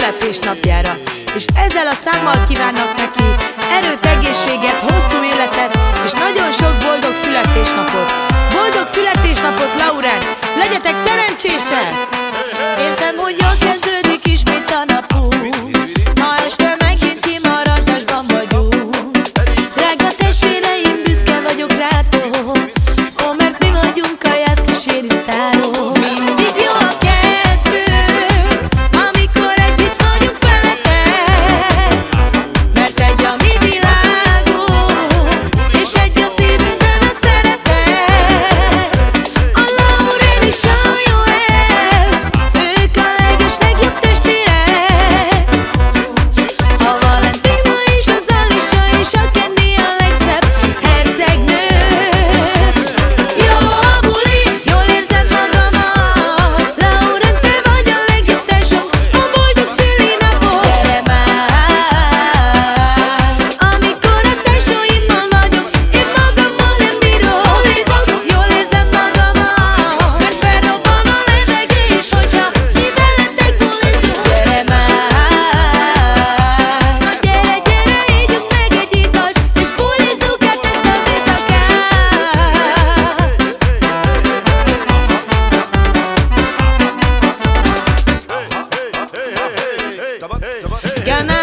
születésnapjára, és ezzel a számmal kívánnak neki erőt, egészséget, hosszú életet, és nagyon sok boldog születésnapot. Boldog születésnapot, Laurán! Legyetek szerencsések! Érzem, hogy jól kezdődik ismét a napunk. Ma este megint kimaradásban vagyunk. Drága testvéreim, büszke vagyok rátok. Ó, mert mi vagyunk a Jász kíséri sztárok. Mindig jó a kedvünk, amikor együtt vagyunk veletek. Mert egy a mi világunk, és egy a szívünkben a szeretet. A Laurén és a Joel, ők a legeslegjobb testvérek. A Valentina és az Alisa és a Candy a legszebb hercegnő. Jó a buli, jól érzem magamat. Laurén, te vagy a legjobb tesóm, a boldog szülinapot. Gyere már, amikor a tesóimmal vagyok, én magammal nem bírom. Jól érzem magamat, mert felrobban a levegés, hogyha mi veletek bulizunk. Gyere már, na gyere, gyere, ígyunk meg egy italt, és bulizzuk át ezt az éjszakát. Gana